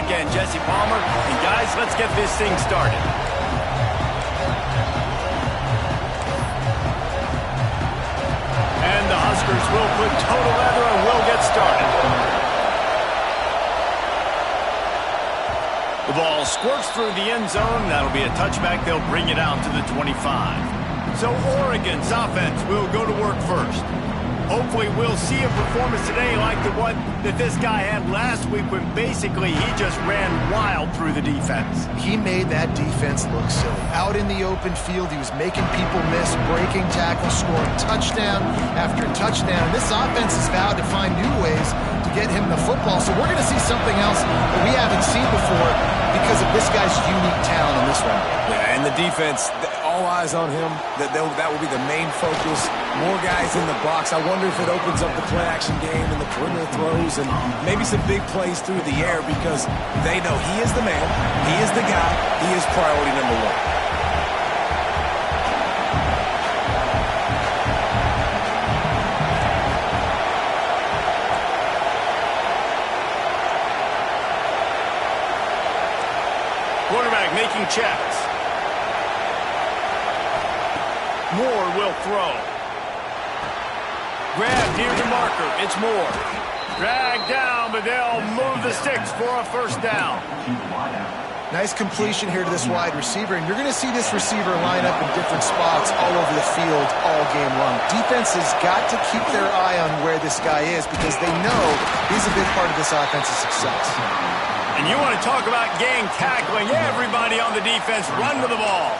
again, Jesse Palmer. And guys, let's get this thing started. And the Huskers will put total leather and will get started. The ball squirts through the end zone. That'll be a touchback. They'll bring it out to the 25. So Oregon's offense will go to work first. Hopefully we'll see a performance today like the one that this guy had last week when basically he just ran wild through the defense. He made that defense look silly. Out in the open field, he was making people miss, breaking tackles, scoring touchdown after touchdown. And this offense has vowed to find new ways to get him the football. So we're going to see something else that we haven't seen before because of this guy's unique talent in this one. Yeah, and the defense, all eyes on him. That will be the main focus. More guys in the box. I wonder if it opens up the play-action game and the perimeter throws and maybe some big plays through the air because they know he is the man, he is the guy, he is priority number one. Quarterback making checks. Moore will throw. Grab near the marker. It's Moore. Drag down, but they'll move the sticks for a first down. Nice completion here to this wide receiver, and you're going to see this receiver line up in different spots all over the field all game long. Defense has got to keep their eye on where this guy is because they know he's a big part of this offense's success. And you want to talk about gang tackling. Everybody on the defense run to the ball.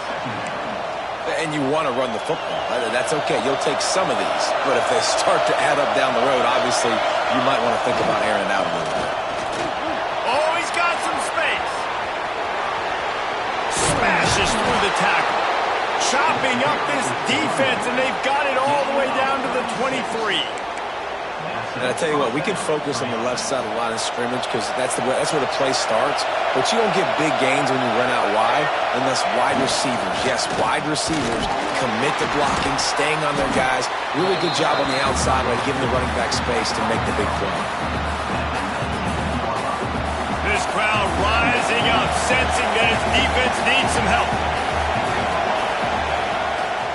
And you want to run the football. That's okay. You'll take some of these. But if they start to add up down the road, obviously, you might want to think about airing it out a little bit. Oh, he's got some space. Smashes through the tackle. Chopping up this defense, and they've got it all the way down to the 23. And I tell you what, we can focus on the left side of the line of scrimmage because that's where the play starts. But you don't get big gains when you run out wide unless wide receivers, yes, wide receivers commit to blocking, staying on their guys. Really good job on the outside by giving the running back space to make the big play. This crowd rising up, sensing that its defense needs some help.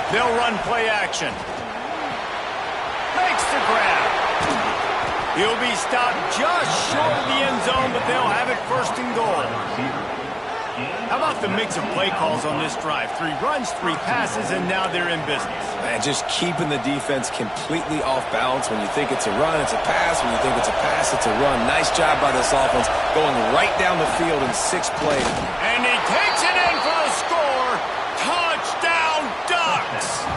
They'll run play action. Makes the grab. He'll be stopped just short of the end zone, but they'll have it first and goal. How about the mix of play calls on this drive? 3 runs, 3 passes, and now they're in business. And just keeping the defense completely off balance. When you think it's a run, it's a pass. When you think it's a pass, it's a run. Nice job by this offense going right down the field in 6 plays. And he takes it in for the score. Touchdown, Ducks!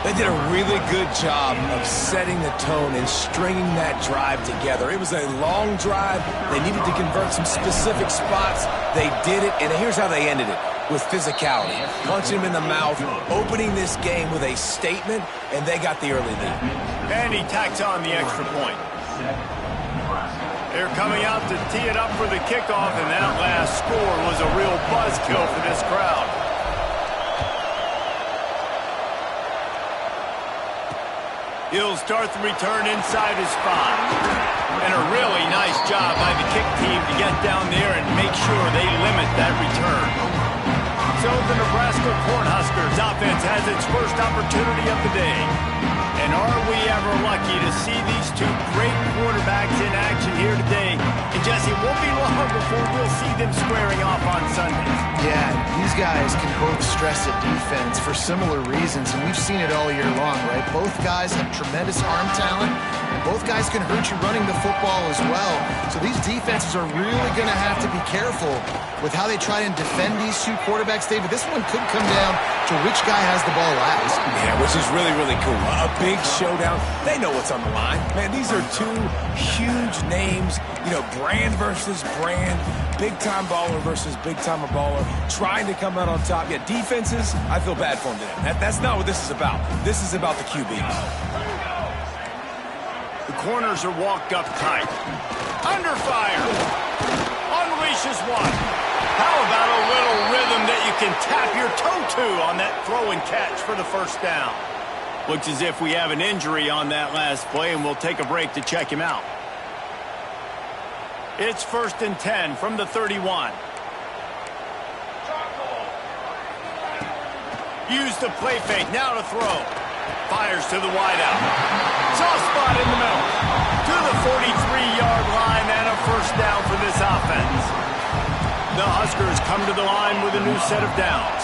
They did a really good job of setting the tone and stringing that drive together. It was a long drive. They needed to convert some specific spots. They did it, and here's how they ended it, with physicality. Punching him in the mouth, opening this game with a statement, and they got the early lead. And he tacks on the extra point. They're coming out to tee it up for the kickoff, and that last score was a real buzzkill for this crowd. He'll start the return inside his 5. And a really nice job by the kick team to get down there and make sure they limit that return. So the Nebraska Cornhuskers offense has its first opportunity of the day. And are we ever lucky to see these 2 great quarterbacks in action here today? And Jesse, it won't be long before we'll see them squaring off on Sundays. Yeah, these guys can both stress at defense for similar reasons, and we've seen it all year long, right? Both guys have tremendous arm talent, and both guys can hurt you running the football as well. So these defenses are really going to have to be careful with how they try and defend these 2 quarterbacks, David. This one could come down to which guy has the ball last. Yeah, which is really, really cool. A big showdown. They know what's on the line. Man, these are 2 huge names. You know, brand versus brand. Big-time baller versus big-time baller. Trying to come out on top. Yeah, defenses, I feel bad for them today. That's not what this is about. This is about the QBs. The corners are walked up tight. Under fire. Unleashes one. How about a little rhythm that you can tap your toe to on that throw and catch for the first down? Looks as if we have an injury on that last play, and we'll take a break to check him out. It's 1st and 10 from the 31. Use the play fake, now to throw. Fires to the wideout. Soft spot in the middle. To the 43-yard line and a 1st down for this offense. The Huskers come to the line with a new set of downs.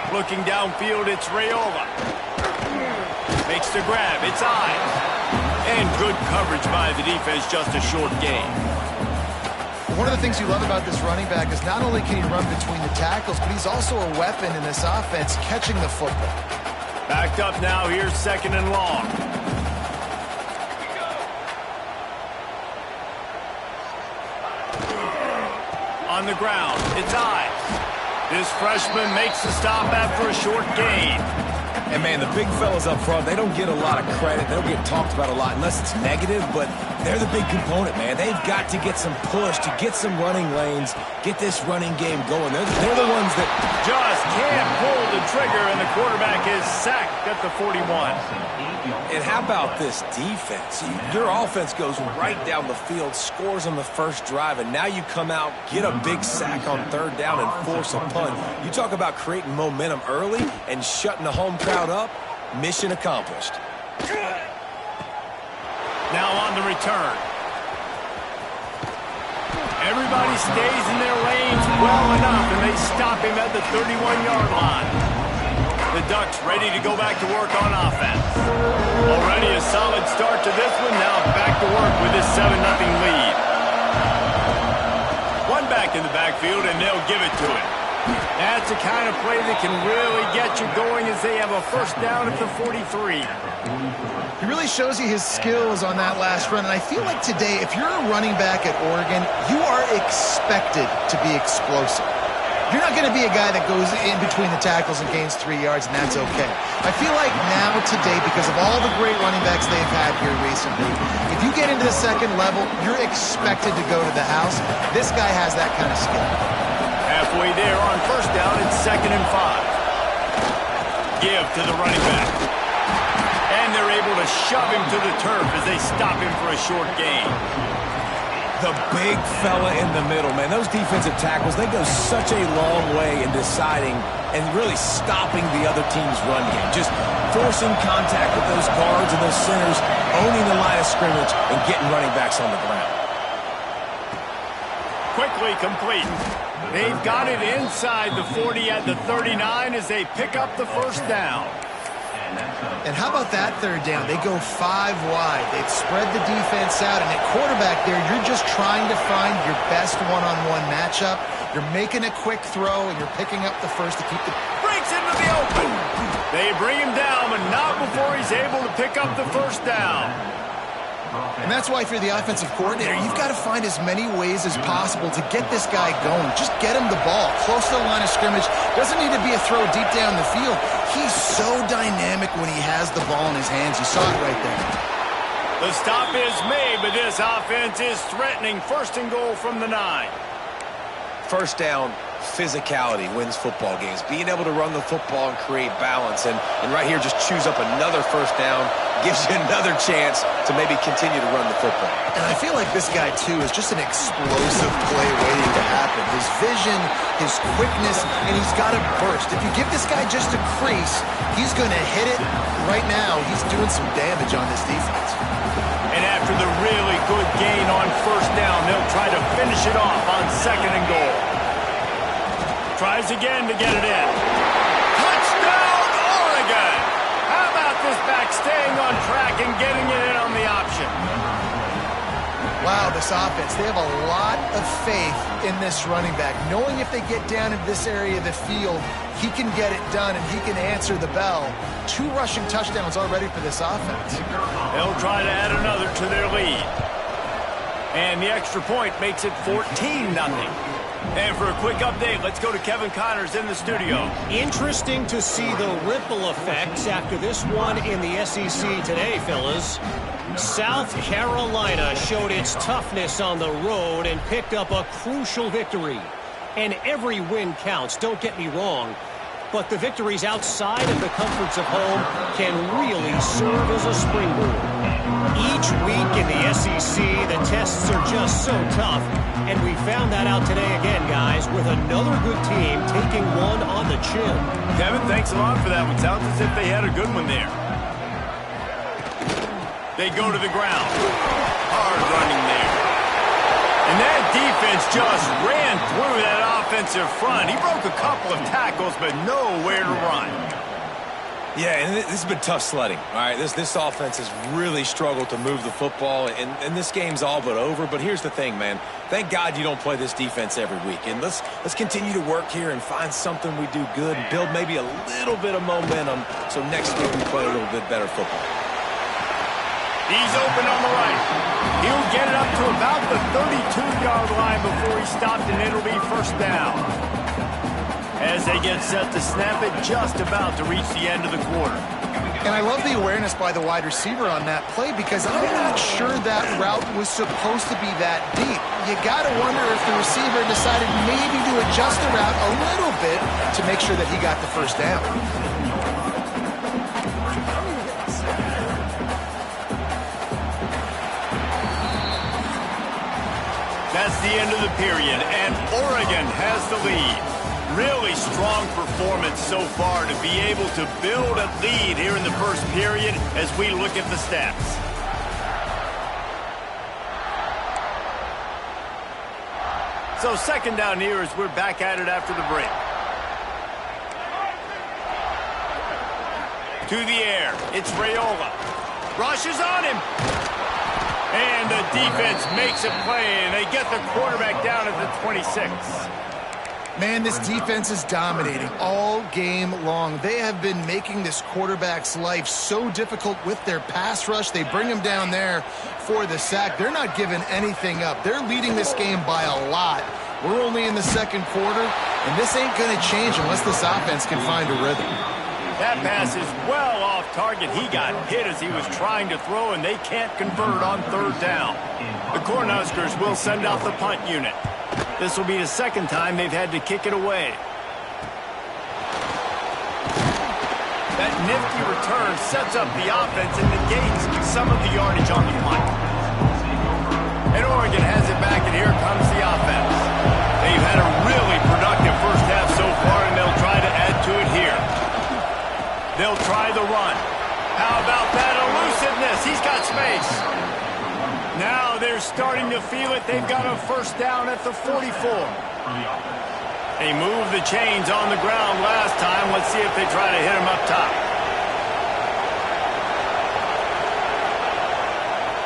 Looking downfield, it's Raiola. Makes the grab, it's Ives. And good coverage by the defense, just a short gain. One of the things you love about this running back is not only can he run between the tackles, but he's also a weapon in this offense, catching the football. Backed up now, here's 2nd and long. On the ground, it's Ives. This freshman makes the stop after a short gain. And, man, the big fellas up front, they don't get a lot of credit. They don't get talked about a lot unless it's negative, but they're the big component, man. They've got to get some push, to get some running lanes, get this running game going. They're the ones that just can't pull the trigger, and the quarterback is sacked at the 41. And how about this defense? Your offense goes right down the field, scores on the first drive, and now you come out, get a big sack on 3rd down, and force a punt. You talk about creating momentum early and shutting the home crowd up. Mission accomplished. Now on the return. Everybody stays in their lanes well enough, and they stop him at the 31-yard line. The Ducks ready to go back to work on offense. Already a solid start to this one. Now back to work with this 7-0 lead. One back in the backfield, and they'll give it to him. That's the kind of play that can really get you going as they have a 1st down at the 43. He really shows you his skills on that last run, and I feel like today, if you're a running back at Oregon, you are expected to be explosive. You're not going to be a guy that goes in between the tackles and gains 3 yards, and that's okay. I feel like now today, because of all the great running backs they've had here recently, if you get into the 2nd level, you're expected to go to the house. This guy has that kind of skill. Halfway there on 1st down, it's 2nd and 5. Give to the running back. And they're able to shove him to the turf as they stop him for a short gain. The big fella in the middle, man. Those defensive tackles, they go such a long way in deciding and really stopping the other team's run game. Just forcing contact with those guards and those centers, owning the line of scrimmage, and getting running backs on the ground. Quickly complete. They've got it inside the 40 at the 39 as they pick up the 1st down. And how about that 3rd down? They go 5 wide. They've spread the defense out, and at quarterback there, you're just trying to find your best one-on-one matchup. You're making a quick throw, and you're picking up the 1st to keep the... Breaks into the open. They bring him down, but not before he's able to pick up the 1st down. And that's why if you're the offensive coordinator, you've got to find as many ways as possible to get this guy going. Just get him the ball close to the line of scrimmage. Doesn't need to be a throw deep down the field. He's so dynamic when he has the ball in his hands. You saw it right there. The stop is made, but this offense is threatening. 1st and goal from the 9. 1st down, physicality wins football games. Being able to run the football and create balance. And right here, just choose up another 1st down. Gives you another chance to maybe continue to run the football. And I feel like this guy, too, is just an explosive play waiting to happen. His vision, his quickness, and he's got a burst. If you give this guy just a crease, he's going to hit it. Right now, he's doing some damage on this defense. And after the really good gain on 1st down, they'll try to finish it off on 2nd and goal. Tries again to get it in. Touchdown, Oregon! How about this back staying on track and getting it in on the option? Wow, this offense, they have a lot of faith in this running back. Knowing if they get down in this area of the field, he can get it done and he can answer the bell. 2 rushing touchdowns already for this offense. They'll try to add another to their lead. And the extra point makes it 14-0. And for a quick update, let's go to Kevin Connors in the studio. Interesting to see the ripple effects after this one in the SEC today, fellas. South Carolina showed its toughness on the road and picked up a crucial victory. And every win counts, don't get me wrong. but the victories outside of the comforts of home can really serve as a springboard. Each week in the SEC, the tests are just so tough, and we found that out today again, guys, with another good team taking one on the chin. Kevin, thanks a lot for that one. Sounds as if they had a good one there. They go to the ground. Hard running there. And that defense just ran through that offensive front. He broke a couple of tackles, but nowhere to run. Yeah, and this has been tough sledding. All right, this offense has really struggled to move the football, and this game's all but over. But here's the thing, man. Thank God you don't play this defense every week. And let's continue to work here and find something we do good and build maybe a little bit of momentum so next week we play a little bit better football. He's open on the right. He'll get it up to about the 32-yard line before he stopped, and it'll be first down. As they get set to snap it, just about to reach the end of the quarter. And I love the awareness by the wide receiver on that play because I'm not sure that route was supposed to be that deep. You got to wonder if the receiver decided maybe to adjust the route a little bit to make sure that he got the first down. That's the end of the period, and Oregon has the lead. Really strong performance so far to be able to build a lead here in the first period as we look at the stats. So second down here as we're back at it after the break. To the air, it's Raiola. Rushes on him. And the defense makes a play, and they get the quarterback down at the 26. Man, this defense is dominating all game long. They have been making this quarterback's life so difficult with their pass rush. They bring him down there for the sack. They're not giving anything up. They're leading this game by a lot. We're only in the second quarter, and this ain't going to change unless this offense can find a rhythm. That pass is well off target. He got hit as he was trying to throw, and they can't convert on third down. The Cornhuskers will send out the punt unit. This will be the second time they've had to kick it away. That nifty return sets up the offense and negates some of the yardage on the punt. And Oregon has it back, and here comes the offense. They've had a really productive first half so far, and they'll try to add to it here. They'll try the run. How about that elusiveness? He's got space. Now they're starting to feel it. They've got a first down at the 44. They moved the chains on the ground last time. Let's see if they try to hit him up top.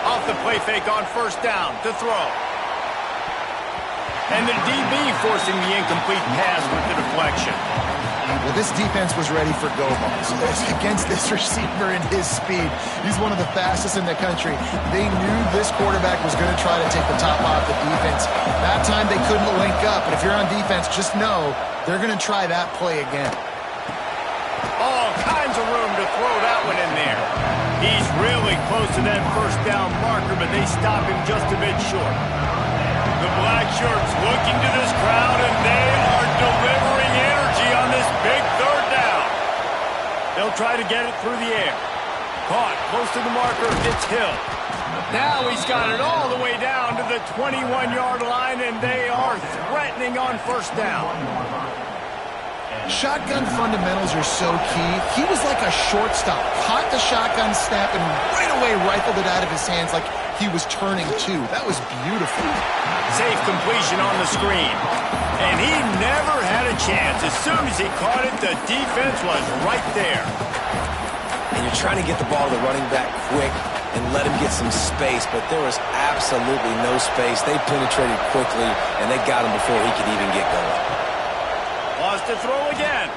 Off the play fake on first down to throw. And the DB forcing the incomplete pass with the deflection. Well, this defense was ready for go balls against this receiver and his speed. He's one of the fastest in the country. They knew this quarterback was going to try to take the top off the defense. That time they couldn't link up, but if you're on defense, just know they're going to try that play again. All kinds of room to throw that one in there. He's really close to that first down marker, but they stop him just a bit short. The black shirts looking to this crowd, and they are delivering energy on this big third down. They'll try to get it through the air. Caught close to the marker. It's Hill. Now he's got it all the way down to the 21-yard line, and they are threatening on first down. Shotgun fundamentals are so key. He was like a shortstop. Caught the shotgun snap and right away rifled it out of his hands like he was turning two. That was beautiful. Safe completion on the screen. And he never had a chance. As soon as he caught it, the defense was right there. And you're trying to get the ball to the running back quick and let him get some space, but there was absolutely no space. They penetrated quickly, and they got him before he could even get going. Lost to throw again.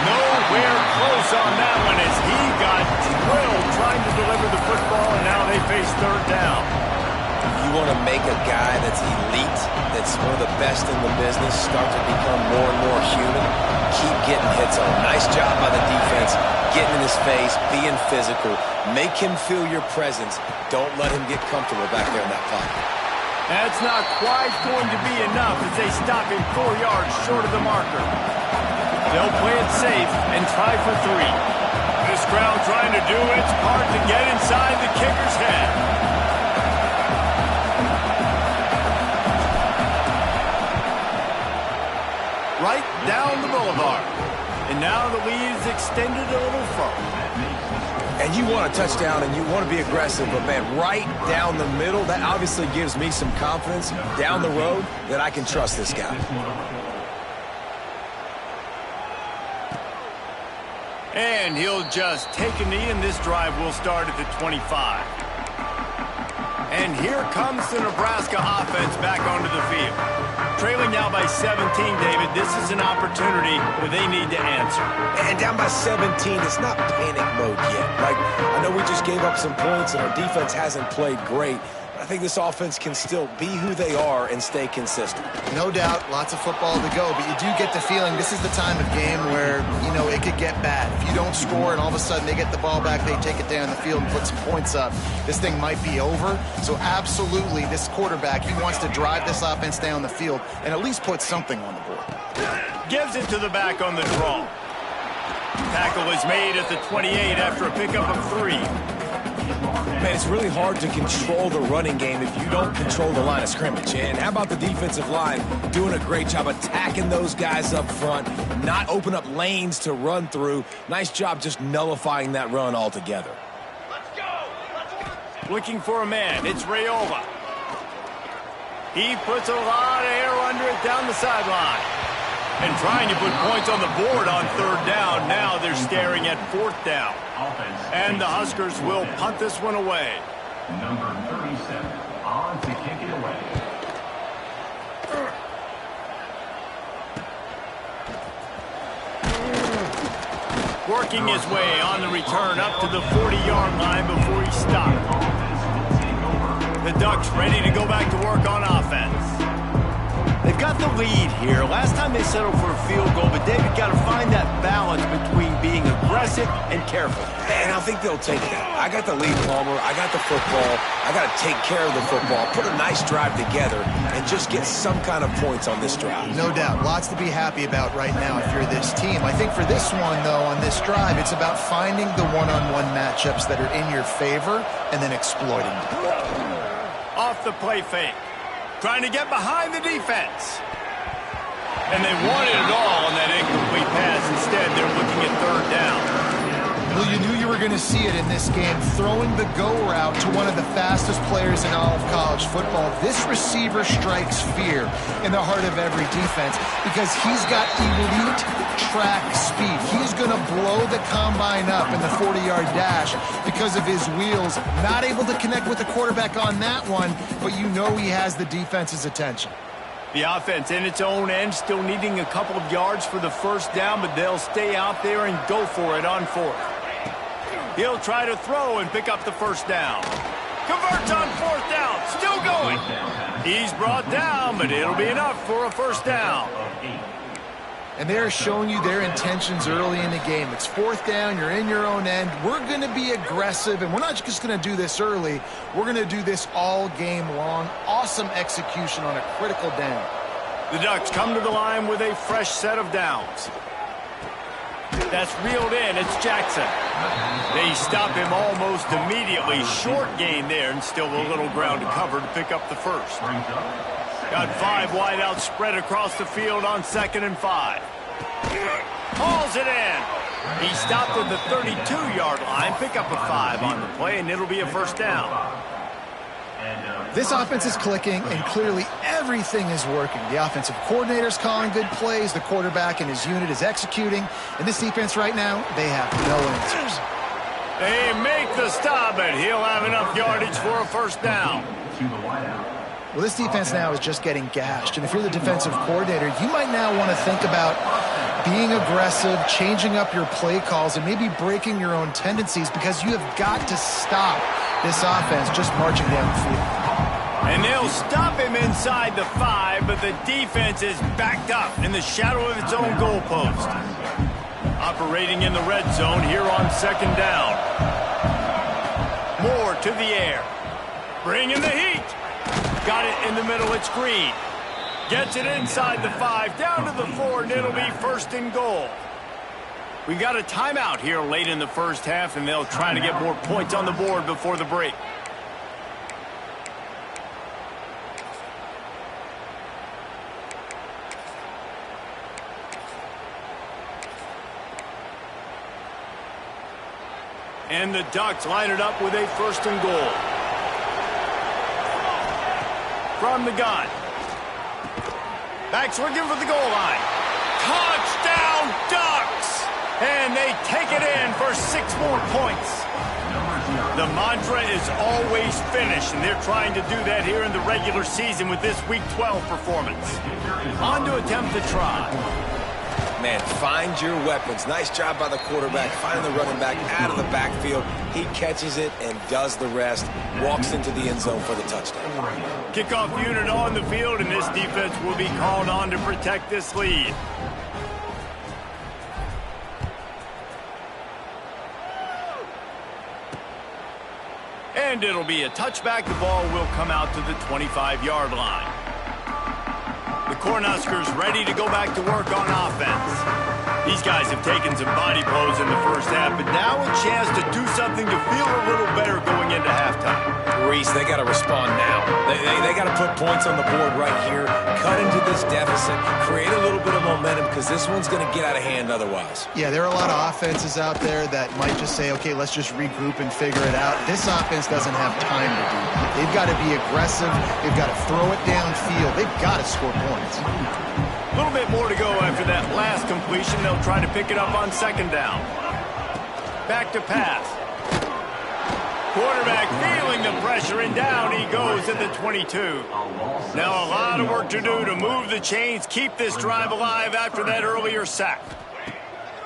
Nowhere close on that one as he got drilled trying to deliver the football, and now they face third down. You want to make a guy that's elite, that's one of the best in the business, start to become more and more human. Keep getting hits on him. Nice job by the defense, getting in his face, being physical. Make him feel your presence. Don't let him get comfortable back there in that pocket. That's not quite going to be enough as they stop him 4 yards short of the marker. They'll play it safe and try for 3. This crowd trying to do its part to get inside the kicker's head. Right down the boulevard. And now the lead is extended a little further. And you want a touchdown and you want to be aggressive, but, man, right down the middle, that obviously gives me some confidence down the road that I can trust this guy. And he'll just take a knee, and this drive will start at the 25. And here comes the Nebraska offense back onto the field. Trailing now by 17, David, this is an opportunity that they need to answer. And down by 17, it's not panic mode yet. Like, I know we just gave up some points and our defense hasn't played great. I think this offense can still be who they are and stay consistent. No doubt, lots of football to go, but you do get the feeling this is the time of game where, it could get bad. If you don't score and all of a sudden they get the ball back, they take it down the field and put some points up, this thing might be over. So absolutely, this quarterback, he wants to drive this offense down the field and at least put something on the board. Gives it to the back on the draw. Tackle is made at the 28 after a pickup of 3. Man, it's really hard to control the running game if you don't control the line of scrimmage. And how about the defensive line doing a great job attacking those guys up front, not open up lanes to run through. Nice job just nullifying that run altogether. Let's go! Looking for a man. It's Rayola. He puts a lot of air under it down the sideline. And trying to put points on the board on 3rd down. Now they're staring at 4th down. And the Huskers will punt this one away. Number 37 on to kick it away. Working his way on the return up to the 40-yard line before he stopped. The Ducks ready to go back to work on offense. They've got the lead here. Last time they settled for a field goal, but David got to find that balance between being aggressive and careful. And I think they'll take that. I got the lead, Palmer. I got the football. I got to take care of the football, put a nice drive together, and just get some kind of points on this drive. No doubt. Lots to be happy about right now if you're this team. I think for this one, though, on this drive, it's about finding the one-on-one matchups that are in your favor and then exploiting them. Off the play fake. Trying to get behind the defense. And they wanted it all on that incomplete pass. Instead, they're looking at 3rd down. Well, you knew you were going to see it in this game, throwing the go route to one of the fastest players in all of college football. This receiver strikes fear in the heart of every defense because he's got elite track speed. He's going to blow the combine up in the 40-yard dash because of his wheels. Not able to connect with the quarterback on that one, but you know he has the defense's attention. The offense in its own end still needing a couple of yards for the 1st down, but they'll stay out there and go for it on 4th. He'll try to throw and pick up the 1st down. Converts on 4th down. Still going. He's brought down, but it'll be enough for a 1st down. And they're showing you their intentions early in the game. It's 4th down. You're in your own end. We're going to be aggressive, and we're not just going to do this early. We're going to do this all game long. Awesome execution on a critical down. The Ducks come to the line with a fresh set of downs. That's reeled in. It's Jackson. They stop him almost immediately. Short gain there, and still a little ground to cover to pick up the 1st. Got 5 wideouts spread across the field on 2nd and 5. Hauls it in. He stopped at the 32-yard line. Pick up a 5 on the play, and it'll be a 1st down. This offense is clicking, and clearly everything is working. The offensive coordinator's calling good plays. The quarterback and his unit is executing. And this defense right now, they have no answers. They make the stop, and he'll have enough yardage for a 1st down. Well, this defense now is just getting gashed. And if you're the defensive coordinator, you might now want to think about being aggressive, changing up your play calls, and maybe breaking your own tendencies because you have got to stop this offense just marching down the field. And they'll stop him inside the 5, but the defense is backed up in the shadow of its own goalpost. Operating in the red zone here on 2nd down. Moore to the air. Bringing the heat. Got it in the middle. It's Green. Gets it inside the 5, down to the 4, and it'll be 1st and goal. We got a timeout here late in the first half, and they'll try to get more points on the board before the break. And the Ducks line it up with a 1st and goal. From the gun. Back swinging for the goal line. Touchdown, Ducks! And they take it in for 6 more points. The mantra is always finish, and they're trying to do that here in the regular season with this Week 12 performance. On to attempt the try. Man, find your weapons. Nice job by the quarterback, finding the running back out of the backfield. He catches it and does the rest. Walks into the end zone for the touchdown. Kickoff unit on the field, and this defense will be called on to protect this lead. And it'll be a touchback. The ball will come out to the 25-yard line. The Cornhuskers ready to go back to work on offense. These guys have taken some body blows in the first half, but now a chance to do something to feel a little better going into halftime. Reese, they got to respond now. They got to put points on the board right here, cut into this deficit, create a little bit of momentum, because this one's going to get out of hand otherwise. Yeah, there are a lot of offenses out there that might just say, okay, let's just regroup and figure it out. This offense doesn't have time to do that. They've got to be aggressive. They've got to throw it downfield. They've got to score points. A little bit more to go after that last completion. They'll try to pick it up on 2nd down. Back to pass. Quarterback feeling the pressure, and down he goes at the 22. Now a lot of work to do to move the chains, keep this drive alive after that earlier sack.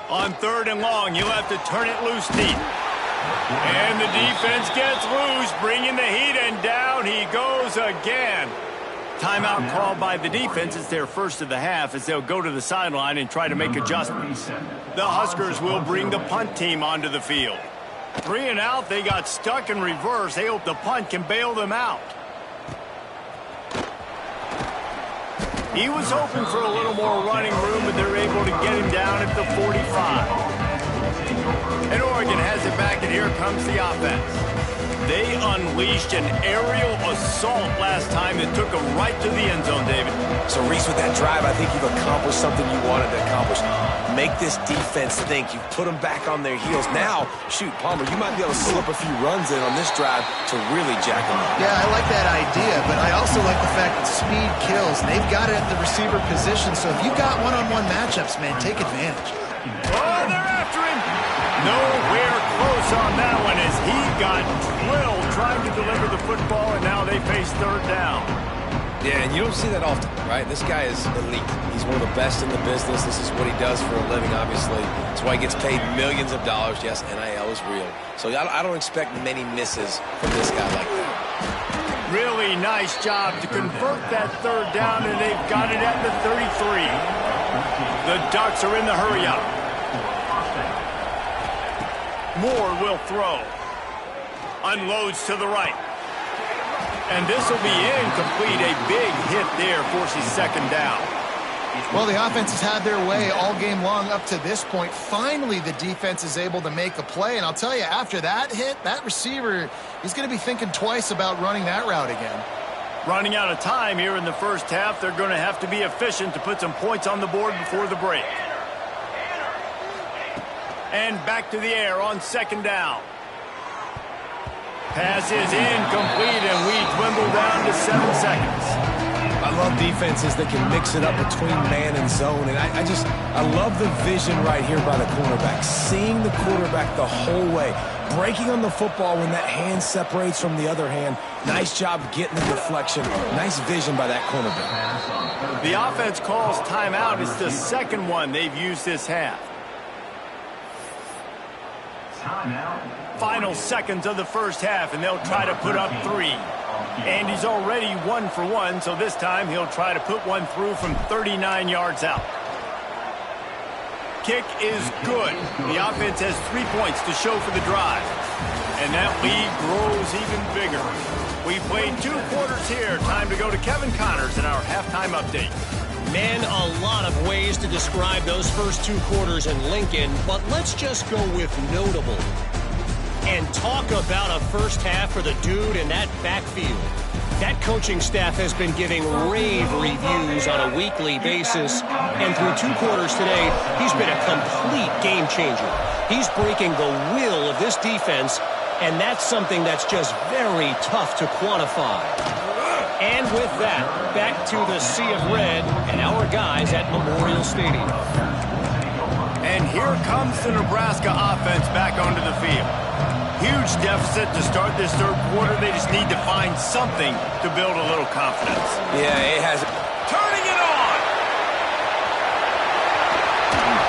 On 3rd and long, you'll have to turn it loose deep. And the defense gets loose, bringing the heat, and down he goes again. Timeout called by the defense. It's their first of the half as they'll go to the sideline and try to make adjustments. The Huskers will bring the punt team onto the field. 3 and out. They got stuck in reverse. They hope the punt can bail them out. He was hoping for a little more running room, but they're able to get him down at the 45. And Oregon has it back, and here comes the offense. They unleashed an aerial assault last time that took them right to the end zone, David. So, Reese, with that drive, I think you've accomplished something you wanted to accomplish. Make this defense think. You've put them back on their heels. Now, shoot, Palmer, you might be able to slip a few runs in on this drive to really jack them up. Yeah, I like that idea, but I also like the fact that speed kills. They've got it at the receiver position, so if you got one-on-one matchups, man, take advantage. Oh, they're after him. Nowhere close on that one as he got drilled trying to deliver the football, and now they face 3rd down. Yeah, and you don't see that often, right? This guy is elite. He's one of the best in the business. This is what he does for a living, obviously. That's why he gets paid millions of dollars. Yes, NIL is real. So I don't expect many misses from this guy like that. Really nice job to convert that 3rd down, and they've got it at the 33. The Ducks are in the hurry-up. Moore will throw. Unloads to the right. And this will be incomplete. A big hit there forces 2nd down. Well, the offense has had their way all game long up to this point. Finally, the defense is able to make a play. And I'll tell you, after that hit, that receiver, he's going to be thinking twice about running that route again. Running out of time here in the first half. They're going to have to be efficient to put some points on the board before the break. And back to the air on 2nd down. Pass is incomplete, and we dwindle down to 7 seconds. I love defenses that can mix it up between man and zone, and I love the vision right here by the cornerback, seeing the quarterback the whole way, breaking on the football when that hand separates from the other hand. Nice job getting the deflection. Nice vision by that cornerback. The offense calls timeout. It's the 2nd one they've used this half. Final seconds of the first half, and they'll try to put up 3. And he's already 1 for 1, so this time he'll try to put one through from 39 yards out. Kick is good. The offense has 3 points to show for the drive. And that lead grows even bigger. We played 2 quarters here. Time to go to Kevin Connors in our halftime update. Man, a lot of ways to describe those first 2 quarters in Lincoln, but let's just go with notable. And talk about a first half for the dude in that backfield. That coaching staff has been giving rave reviews on a weekly basis, and through 2 quarters today, he's been a complete game changer. He's breaking the will of this defense, and that's something that's just very tough to quantify. And with that, back to the sea of red and our guys at Memorial Stadium. And here comes the Nebraska offense back onto the field. Huge deficit to start this 3rd quarter. They just need to find something to build a little confidence. Yeah, it has. Turning it on.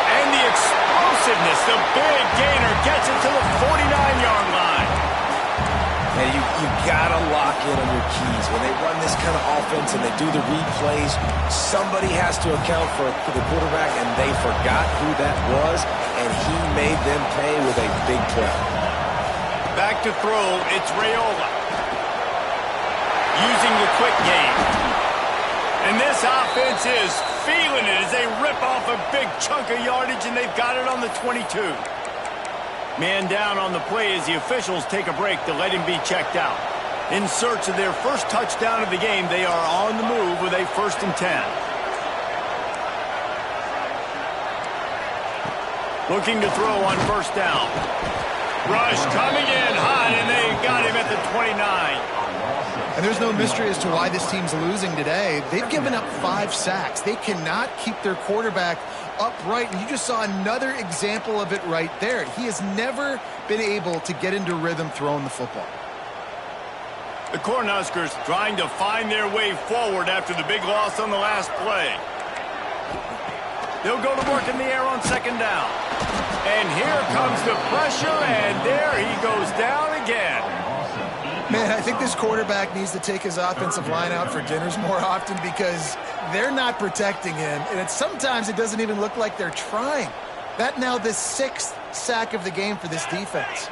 And the explosiveness, the big gainer gets it to the 49-yard line. And you got to lock in on your keys. When they run this kind of offense and they do the replays, somebody has to account for the quarterback, and they forgot who that was, and he made them pay with a big play. Back to throw, it's Raiola. Using the quick game. And this offense is feeling it as they rip off a big chunk of yardage, and they've got it on the 22. Man down on the play as the officials take a break to let him be checked out. In search of their first touchdown of the game, they are on the move with a 1st and 10. Looking to throw on 1st down. Rush coming in hot, and they got him at the 29. And there's no mystery as to why this team's losing today. They've given up 5 sacks. They cannot keep their quarterback upright, and you just saw another example of it right there. He has never been able to get into rhythm throwing the football. The Cornhuskers trying to find their way forward after the big loss on the last play. They'll go to work in the air on 2nd down. And here comes the pressure, and there he goes down again. Man, I think this quarterback needs to take his offensive line out for dinners more often because they're not protecting him. And sometimes it doesn't even look like they're trying. That now the 6th sack of the game for this defense.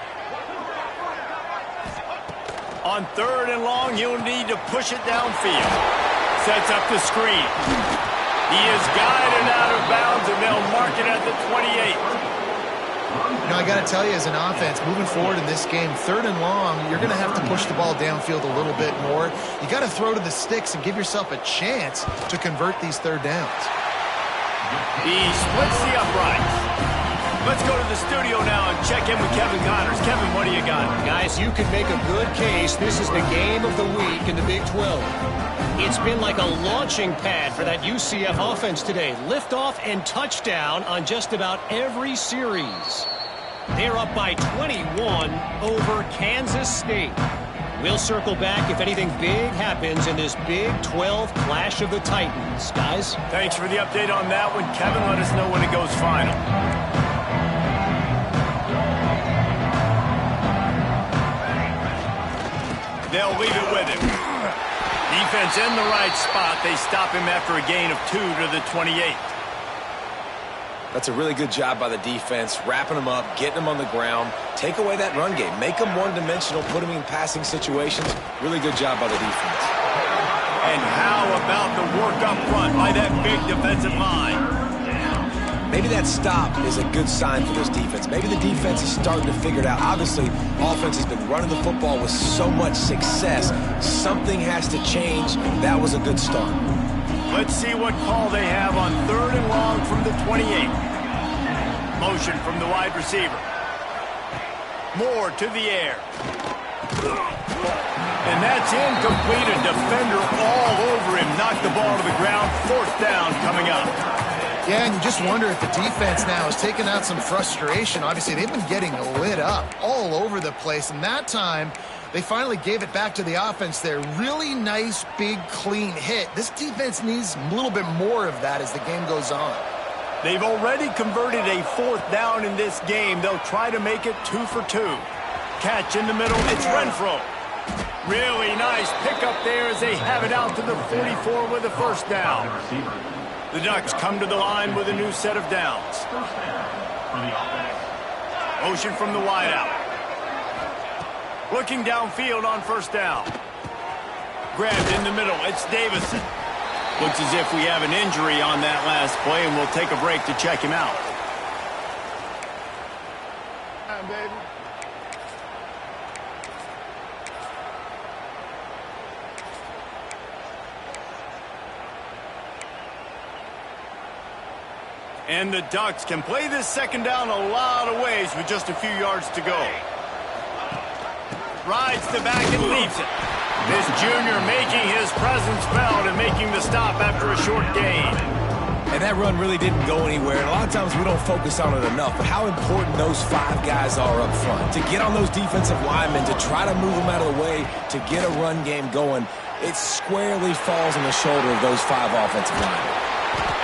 On 3rd and long, he'll need to push it downfield. Sets up the screen. He is guided out of bounds, and they'll mark it at the 28. You know, I got to tell you, as an offense, moving forward in this game, 3rd and long, you're going to have to push the ball downfield a little bit more. You got to throw to the sticks and give yourself a chance to convert these 3rd downs. He splits the uprights. Let's go to the studio now and check in with Kevin Connors. Kevin, what do you got? Guys, you could make a good case. This is the game of the week in the Big 12. It's been like a launching pad for that UCF offense today. Liftoff and touchdown on just about every series. They're up by 21 over Kansas State. We'll circle back if anything big happens in this Big 12 Clash of the Titans. Guys? Thanks for the update on that one. Kevin, let us know when it goes final. They'll leave it with him. Defense in the right spot. They stop him after a gain of 2 to the 28. That's a really good job by the defense, wrapping them up, getting them on the ground, take away that run game, make them one-dimensional, put them in passing situations. Really good job by the defense. And how about the work up front by that big defensive line? Maybe that stop is a good sign for this defense. Maybe the defense is starting to figure it out. Obviously, offense has been running the football with so much success. Something has to change. That was a good start. Let's see what call they have on 3rd and long from the 28. Motion from the wide receiver. Moore to the air. And that's incomplete. A defender all over him. Knocked the ball to the ground. 4th down coming up. Yeah, and you just wonder if the defense now has taken out some frustration. Obviously, they've been getting lit up all over the place, and that time they finally gave it back to the offense there. Really nice, big, clean hit. This defense needs a little bit more of that as the game goes on. They've already converted a 4th down in this game. They'll try to make it 2 for 2. Catch in the middle. It's Renfro. Really nice pickup there as they have it out to the 44 with a 1st down. The Ducks come to the line with a new set of downs. Motion from the wideout. Looking downfield on 1st down. Grabbed in the middle. It's Davison. Looks as if we have an injury on that last play, and we'll take a break to check him out. Baby. And the Ducks can play this second down a lot of ways with just a few yards to go. Rides the back and leaves it. This junior making his presence felt and making the stop after a short gain. And that run really didn't go anywhere. And a lot of times we don't focus on it enough, but how important those 5 guys are up front. To get on those defensive linemen, to try to move them out of the way, to get a run game going, it squarely falls on the shoulder of those 5 offensive linemen.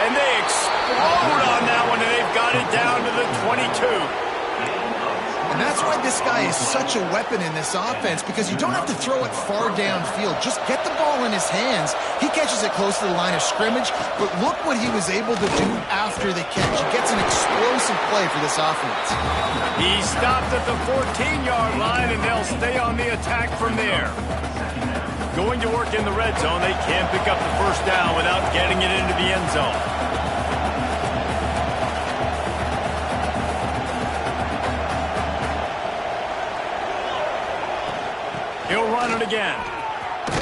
And they explode on that one, and they've got it down to the 22. And that's why this guy is such a weapon in this offense, because you don't have to throw it far downfield. Just get the ball in his hands. He catches it close to the line of scrimmage, but look what he was able to do after the catch. He gets an explosive play for this offense. He stopped at the 14-yard line, and they'll stay on the attack from there. Going to work in the red zone, they can't pick up the first down without getting it into the end zone. He'll run it again.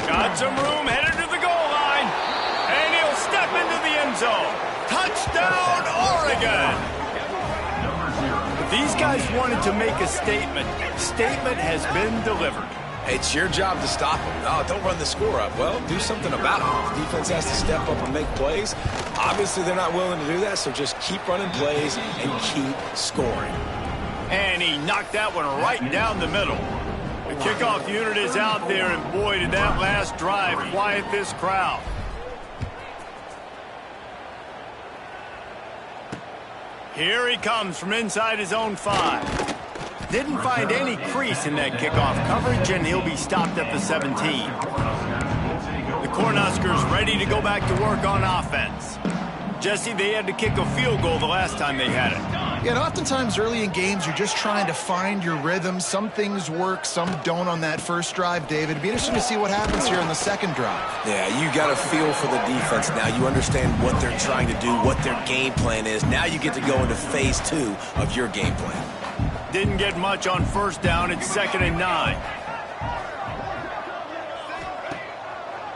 Got some room, headed to the goal line. And he'll step into the end zone. Touchdown, Oregon! These guys wanted to make a statement. Statement has been delivered. It's your job to stop them. Oh, don't run the score up. Well, do something about it. The defense has to step up and make plays. Obviously, they're not willing to do that, so just keep running plays and keep scoring. And he knocked that one right down the middle. The kickoff unit is out there, and boy, did that last drive quiet this crowd. Here he comes from inside his own 5. Didn't find any crease in that kickoff coverage, and he'll be stopped at the 17. The Cornhuskers ready to go back to work on offense. Jesse, they had to kick a field goal the last time they had it. Yeah, and oftentimes early in games, you're just trying to find your rhythm. Some things work, some don't on that first drive, David. It'd be interesting to see what happens here on the second drive. Yeah, you got a feel for the defense now. You understand what they're trying to do, what their game plan is. Now you get to go into phase 2 of your game plan. Didn't get much on first down. It's 2nd and 9.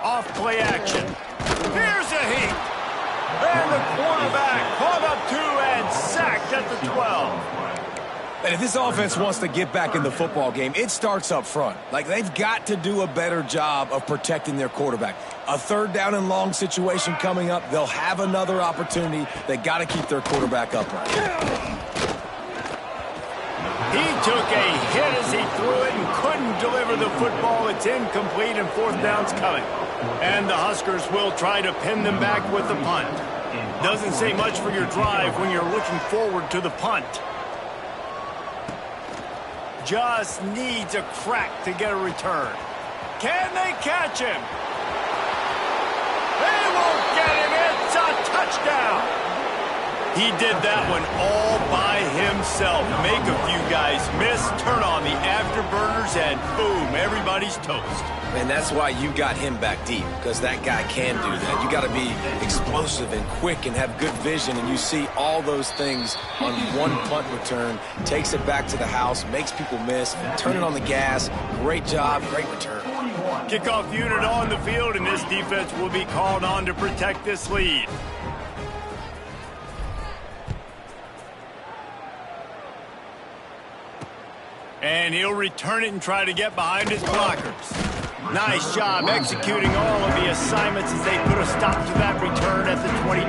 Off play action. Here's a heat. And the quarterback caught up 2 and sacked at the 12. And if this offense wants to get back in the football game, it starts up front. Like, they've got to do a better job of protecting their quarterback. A 3rd down and long situation coming up. They'll have another opportunity. They got to keep their quarterback upright. He took a hit as he threw it and couldn't deliver the football. It's incomplete, and 4th down's coming. And the Huskers will try to pin them back with the punt. Doesn't say much for your drive when you're looking forward to the punt. Just needs a crack to get a return. Can they catch him? They won't get him. It's a touchdown. He did that one all by himself. Make a few guys miss, turn on the afterburners, and boom, everybody's toast. And that's why you got him back deep, because that guy can do that. You got to be explosive and quick and have good vision, and you see all those things on one punt return. Takes it back to the house, makes people miss, turn it on the gas. Great job, great return. Kickoff unit on the field, and this defense will be called on to protect this lead. And he'll return it and try to get behind his blockers. Nice job executing all of the assignments as they put a stop to that return at the 22.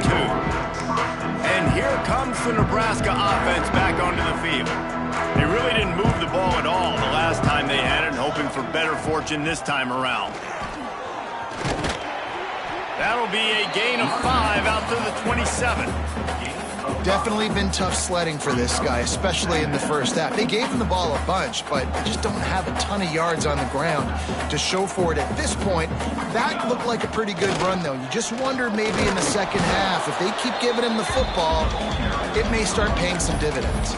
And here comes the Nebraska offense back onto the field. They really didn't move the ball at all the last time they had it, hoping for better fortune this time around. That'll be a gain of 5 out to the 27. Definitely been tough sledding for this guy, especially in the first half. They gave him the ball a bunch, but they just don't have a ton of yards on the ground to show for it at this point. That looked like a pretty good run, though. You just wonder maybe in the second half, if they keep giving him the football, it may start paying some dividends.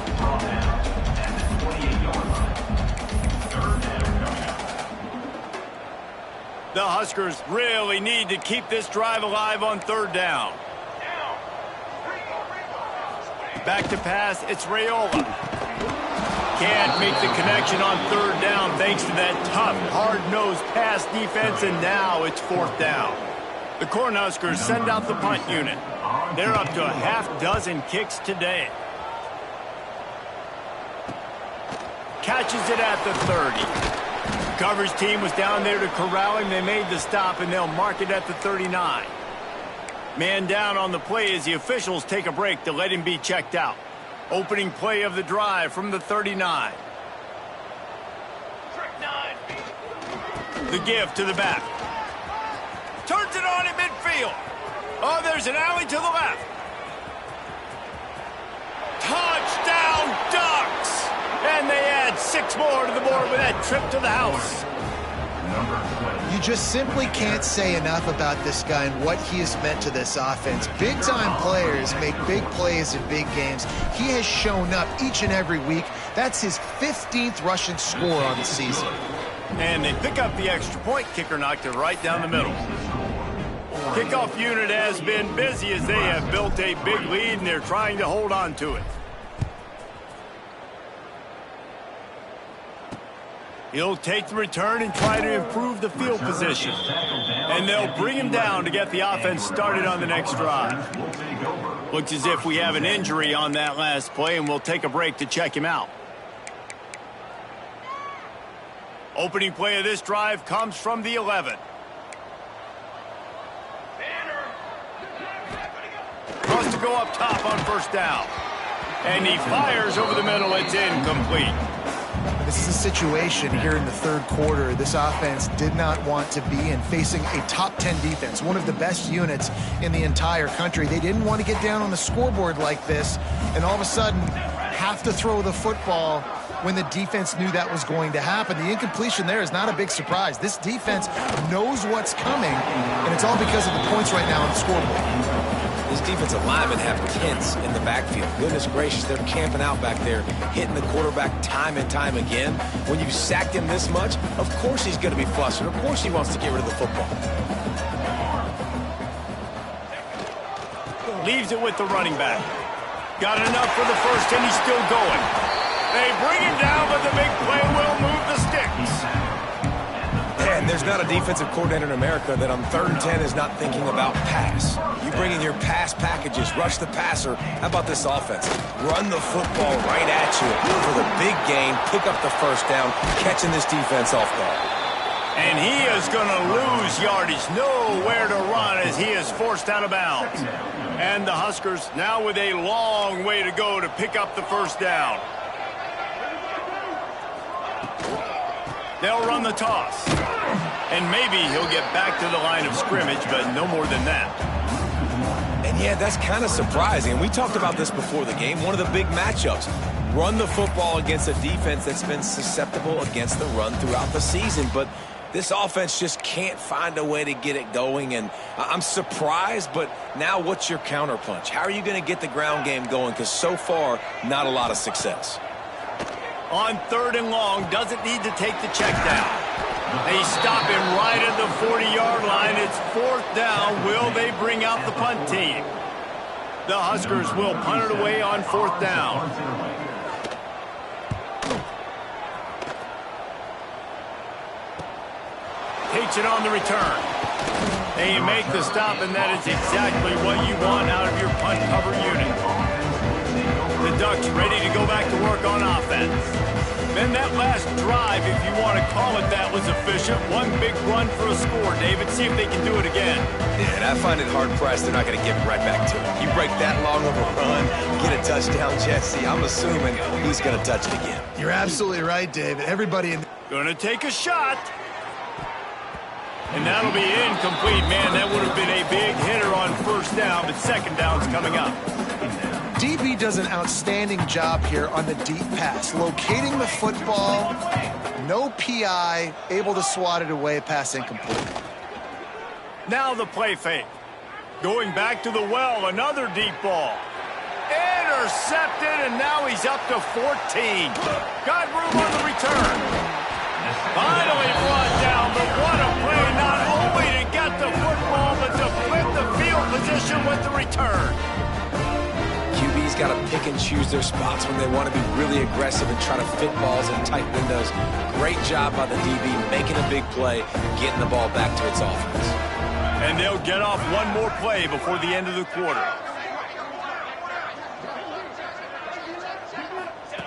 The The Huskers really need to keep this drive alive on third down. Back to pass, it's Raiola. Can't make the connection on third down thanks to that tough, hard-nosed pass defense, and now it's fourth down. The Cornhuskers send out the punt unit. They're up to a half-dozen kicks today. Catches it at the 30. Coverage team was down there to corral him. They made the stop, and they'll mark it at the 39. Man down on the play as the officials take a break to let him be checked out. Opening play of the drive from the 39. The give to the back. Turns it on in midfield. Oh, there's an alley to the left. Touchdown Ducks! And they add 6 more to the board with that trip to the house. You just simply can't say enough about this guy and what he has meant to this offense. Big-time players make big plays in big games. He has shown up each and every week. That's his 15th rushing score on the season. And they pick up the extra point. Kicker knocked it right down the middle. Kickoff unit has been busy as they have built a big lead, and they're trying to hold on to it. He'll take the return and try to improve the field position. And they'll bring him down to get the offense started on the next drive. Looks as if we have an injury on that last play, and we'll take a break to check him out. Opening play of this drive comes from the 11. Wants to go up top on first down. And he fires over the middle. It's incomplete. This is a situation here in the third quarter this offense did not want to be in, facing a top 10 defense, one of the best units in the entire country. They didn't want to get down on the scoreboard like this and all of a sudden have to throw the football when the defense knew that was going to happen. The incompletion there is not a big surprise. This defense knows what's coming, and it's all because of the points right now on the scoreboard. This defensive linemen have tents in the backfield. Goodness gracious, they're camping out back there, hitting the quarterback time and time again. When you've sacked him this much, of course he's going to be flustered. Of course he wants to get rid of the football. Leaves it with the running back. Got enough for the first, and he's still going. They bring him down, but the big play will move the sticks. And there's not a defensive coordinator in America that on 3rd and 10 is not thinking about pass. You bring in your pass packages, rush the passer. How about this offense? Run the football right at you for the big gain, pick up the first down, catching this defense off guard. And he is going to lose yardage. Nowhere to run as he is forced out of bounds. And the Huskers now with a long way to go to pick up the first down. They'll run the toss. And maybe he'll get back to the line of scrimmage, but no more than that. And yeah, that's kind of surprising. And we talked about this before the game. One of the big matchups. Run the football against a defense that's been susceptible against the run throughout the season. But this offense just can't find a way to get it going. And I'm surprised, but now what's your counterpunch? How are you going to get the ground game going? Because so far, not a lot of success. On 3rd and long, doesn't need to take the check down. They stop him right at the 40-yard line. It's 4th down. Will they bring out the punt team? The Huskers will punt it away on 4th down. Takes it on the return. They make the stop, and that is exactly what you want out of your punt cover unit. The Ducks ready to go back to work on offense. Then that last drive, if you want to call it that, was efficient. One big run for a score, David. See if they can do it again. Yeah, and I find it hard-pressed they're not going to give it right back to him. You break that long of a run, get a touchdown, Jesse, I'm assuming he's going to touch it again. You're absolutely right, David. Everybody in... Going to take a shot. And that'll be incomplete. Man, that would have been a big hitter on 1st down, but 2nd down's coming up. DB does an outstanding job here on the deep pass, locating the football, no PI, able to swat it away, pass incomplete. Now the play fake. Going back to the well, another deep ball. Intercepted, and now he's up to 14. Got room on the return. Finally brought down, but what a play, not pick and choose their spots when they want to be really aggressive and try to fit balls in tight windows. Great job by the DB making a big play, getting the ball back to its offense. And they'll get off one more play before the end of the quarter.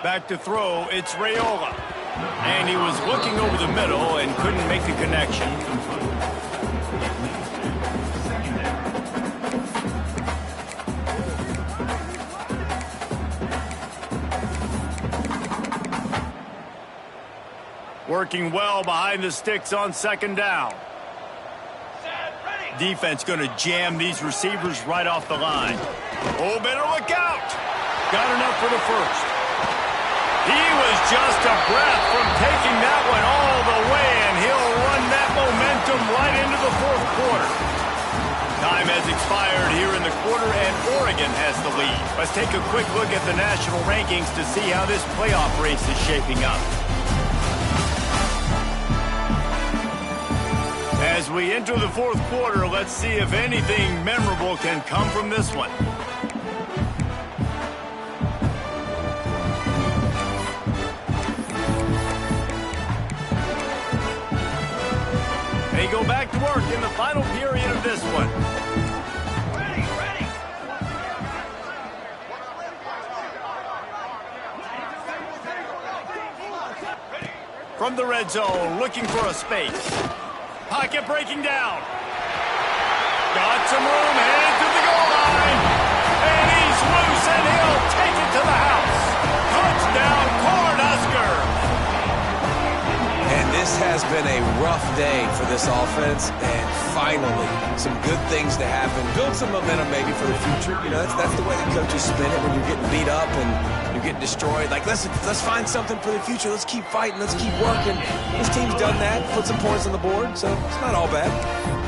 Back to throw, it's Raiola. And he was looking over the middle and couldn't make the connection. Working well behind the sticks on second down. Defense going to jam these receivers right off the line. Oh, better look out. Got enough for the first. He was just a breath from taking that one all the way, and he'll run that momentum right into the fourth quarter. Time has expired here in the quarter, and Oregon has the lead. Let's take a quick look at the national rankings to see how this playoff race is shaping up. As we enter the fourth quarter, let's see if anything memorable can come from this one. They go back to work in the final period of this one. From the red zone, looking for a space. Pocket breaking down. Got some room, headed to the goal line. And he's loose, and he'll take it to the house. Touchdown, Cornhuskers. And this has been a rough day for this offense, and finally, some good things to happen. Build some momentum maybe for the future. You know, that's the way the coaches spin it when you're getting beat up and you're getting destroyed. Like, let's find something for the future. Let's keep fighting. Let's keep working. This team's done that, put some points on the board, so it's not all bad.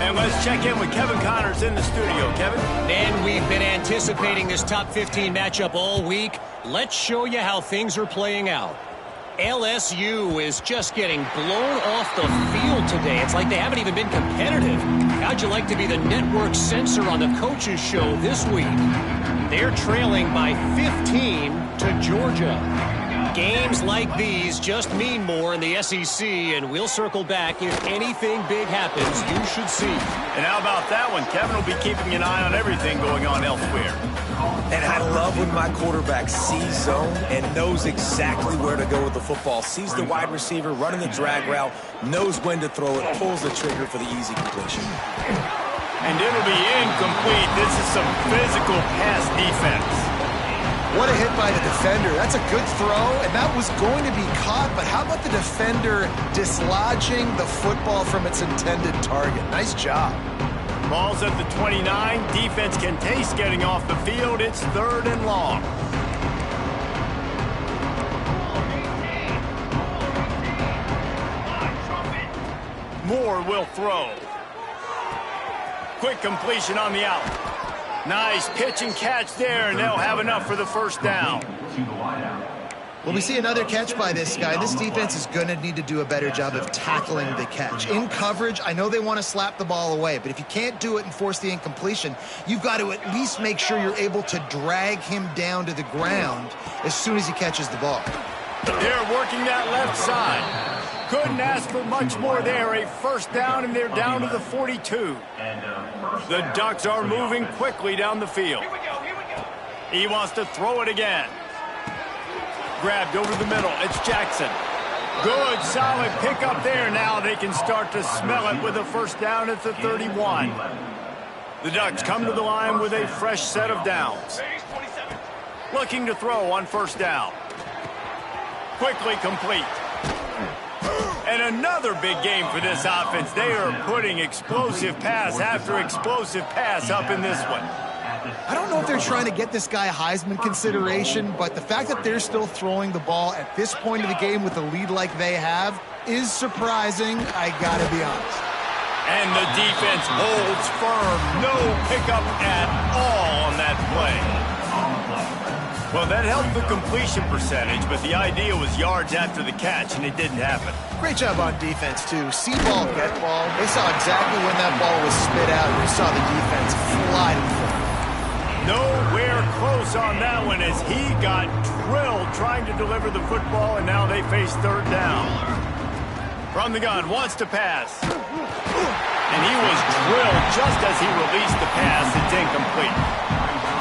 And let's check in with Kevin Connors in the studio. Kevin? And we've been anticipating this top 15 matchup all week. Let's show you how things are playing out. LSU is just getting blown off the field today. It's like they haven't even been competitive. How'd you like to be the network censor on the coaches show this week? They're trailing by 15 to Georgia. Games like these just mean more in the SEC, and we'll circle back. If anything big happens, you should see. And how about that one? Kevin will be keeping an eye on everything going on elsewhere. And I love when my quarterback sees zone and knows exactly where to go with the football. Sees the wide receiver running the drag route, knows when to throw it, pulls the trigger for the easy completion. And it'll be incomplete. This is some physical pass defense. What a hit by the defender. That's a good throw, and that was going to be caught, but how about the defender dislodging the football from its intended target? Nice job. Ball's at the 29. Defense can taste getting off the field. It's 3rd and long. Moore will throw. Quick completion on the out. Nice pitch and catch there, and they'll have enough for the first down. Well, we see another catch by this guy. This defense is going to need to do a better job of tackling the catch. In coverage, I know they want to slap the ball away, but if you can't do it and force the incompletion, you've got to at least make sure you're able to drag him down to the ground as soon as he catches the ball. They're working that left side. Couldn't ask for much more there. A first down, and they're down to the 42. The Ducks are moving quickly down the field. He wants to throw it again. Grabbed over the middle. It's Jackson. Good, solid pickup there. Now they can start to smell it with a first down at the 31. The Ducks come to the line with a fresh set of downs. Looking to throw on first down. Quickly complete. And another big game for this offense. They are putting explosive pass after explosive pass up in this one. I don't know if they're trying to get this guy Heisman consideration, but the fact that they're still throwing the ball at this point of the game with a lead like they have is surprising, I gotta be honest. And the defense holds firm. No pickup at all on that play. Well, that helped the completion percentage, but the idea was yards after the catch, and it didn't happen. Great job on defense, too. See ball, get ball. They saw exactly when that ball was spit out. You saw the defense fly to the front. Nowhere close on that one as he got drilled trying to deliver the football, and now they face third down. From the gun, wants to pass. And he was drilled just as he released the pass. It's incomplete.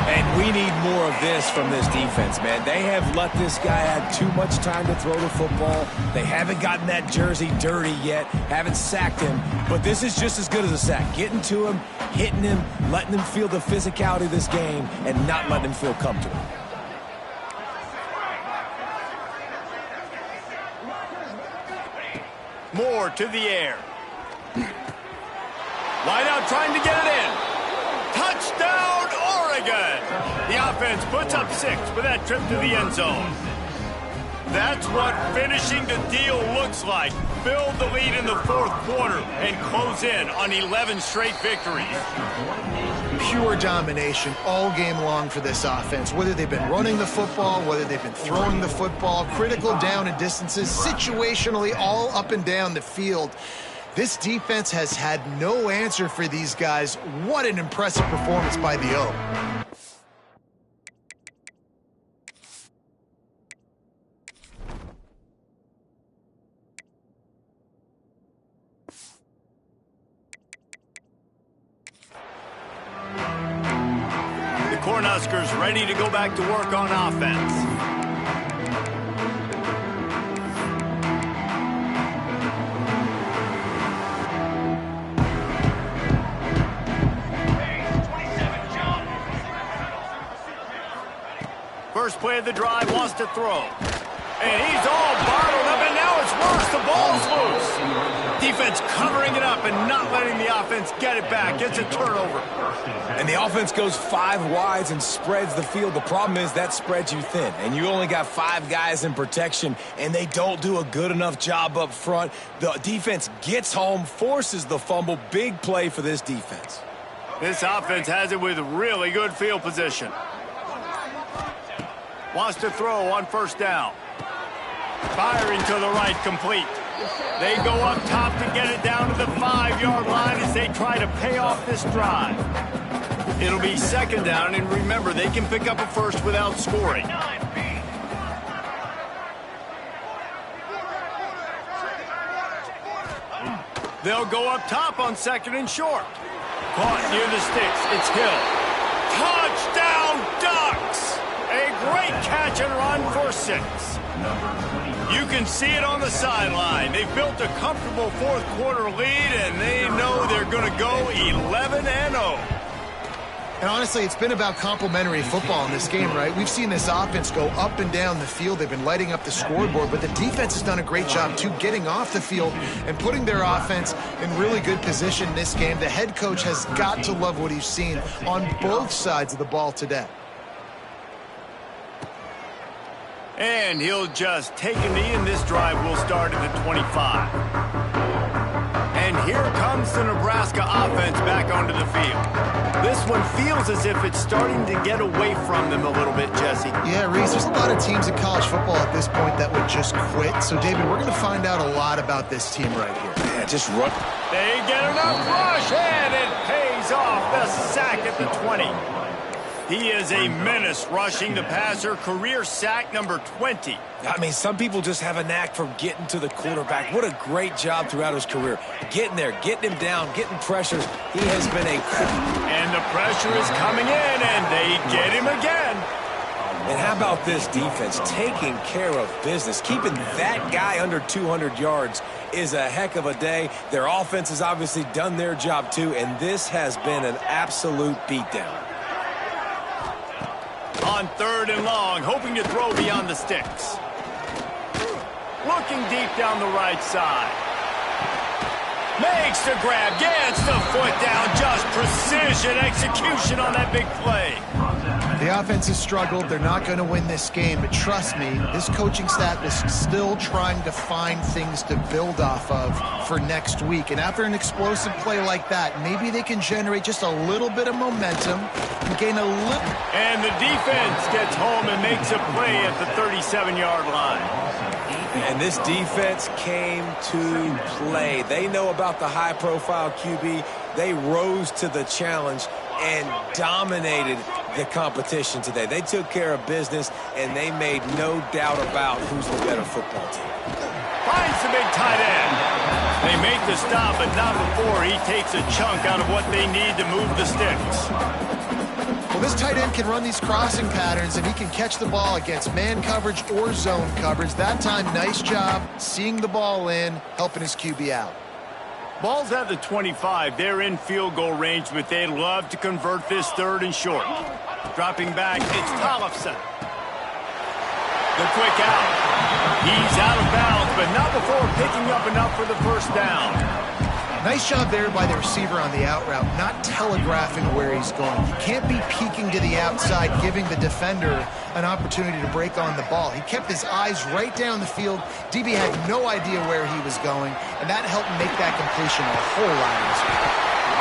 And we need more of this from this defense, man. They have let this guy have too much time to throw the football. They haven't gotten that jersey dirty yet, haven't sacked him. But this is just as good as a sack. Getting to him, hitting him, letting him feel the physicality of this game, and not letting him feel comfortable. Moore to the air. Wide out trying to get it in. Touchdown, Oregon! The offense puts up 6 with that trip to the end zone. That's what finishing the deal looks like. Build the lead in the fourth quarter and close in on 11 straight victories. Pure domination all game long for this offense. Whether they've been running the football, whether they've been throwing the football, critical down and distances, situationally all up and down the field. This defense has had no answer for these guys. What an impressive performance by the O. The Cornhuskers ready to go back to work on offense. First play of the drive, wants to throw. And he's all bottled up, and now it's worse. The ball's loose. Defense covering it up and not letting the offense get it back. Gets a turnover. And the offense goes 5 wides and spreads the field. The problem is that spreads you thin, and you only got 5 guys in protection, and they don't do a good enough job up front. The defense gets home, forces the fumble. Big play for this defense. This offense has it with really good field position. Wants to throw on first down. Firing to the right, complete. They go up top to get it down to the 5-yard line as they try to pay off this drive. It'll be second down, and remember, they can pick up a first without scoring. They'll go up top on second and short. Caught near the sticks. It's Hill. Touchdown, Ducks! A great catch and run for 6. You can see it on the sideline. They've built a comfortable fourth quarter lead, and they know they're going to go 11-0. And honestly, it's been about complementary football in this game, right? We've seen this offense go up and down the field. They've been lighting up the scoreboard, but the defense has done a great job, too, getting off the field and putting their offense in really good position in this game. The head coach has got to love what he's seen on both sides of the ball today. And he'll just take a knee, and this drive will start at the 25. And here comes the Nebraska offense back onto the field. This one feels as if it's starting to get away from them a little bit, Jesse. Yeah, Reese, there's a lot of teams in college football at this point that would just quit. So, David, we're going to find out a lot about this team right here. Yeah, just run. They get enough rush, and it pays off. The sack at the 20. He is a menace rushing the passer. Career sack number 20. I mean, some people just have a knack for getting to the quarterback. What a great job throughout his career. Getting there, getting him down, getting pressures. He has been a... And the pressure is coming in, and they get him again. And how about this defense taking care of business? Keeping that guy under 200 yards is a heck of a day. Their offense has obviously done their job, too, and this has been an absolute beatdown. On third and long, hoping to throw beyond the sticks. Looking deep down the right side. Makes the grab, gets the foot down. Just precision execution on that big play. The offense has struggled. They're not going to win this game, but trust me, this coaching staff is still trying to find things to build off of for next week. And after an explosive play like that, maybe they can generate just a little bit of momentum and gain a little. And the defense gets home and makes a play at the 37-yard line. And this defense came to play. They know about the high-profile QB. They rose to the challenge. and dominated the competition today. They took care of business, and they made no doubt about who's the better football team. Finds the big tight end. They make the stop, but not before he takes a chunk out of what they need to move the sticks. Well, this tight end can run these crossing patterns, and he can catch the ball against man coverage or zone coverage. That time, nice job seeing the ball in, helping his QB out. Ball's at the 25. They're in field goal range, but they'd love to convert this 3rd and short. Dropping back, it's Tollefson. The quick out. He's out of bounds, but not before picking up enough for the first down. Nice job there by the receiver on the out route, not telegraphing where he's going. He can't be peeking to the outside, giving the defender an opportunity to break on the ball. He kept his eyes right down the field. DB had no idea where he was going, and that helped make that completion a whole lot easier.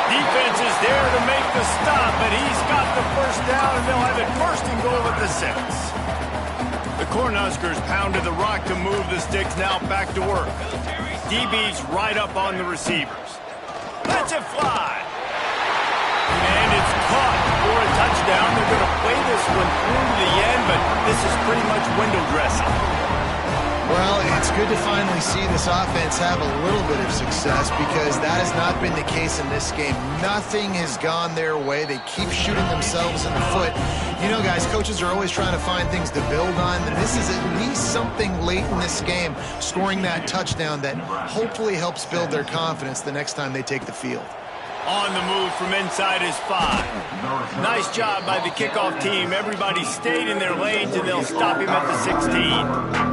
Defense is there to make the stop, but he's got the first down, and they'll have it 1st and goal at the 6. The Cornhuskers pounded the rock to move the sticks, now back to work. DB's right up on the receivers. Lets it fly. And it's caught for a touchdown. They're going to play this one through to the end, but this is pretty much window dressing. Well, it's good to finally see this offense have a little bit of success because that has not been the case in this game. Nothing has gone their way. They keep shooting themselves in the foot. You know, guys, coaches are always trying to find things to build on. This is at least something late in this game, scoring that touchdown that hopefully helps build their confidence the next time they take the field. On the move from inside his 5. Nice job by the kickoff team. Everybody stayed in their lanes, and they'll stop him at the 16.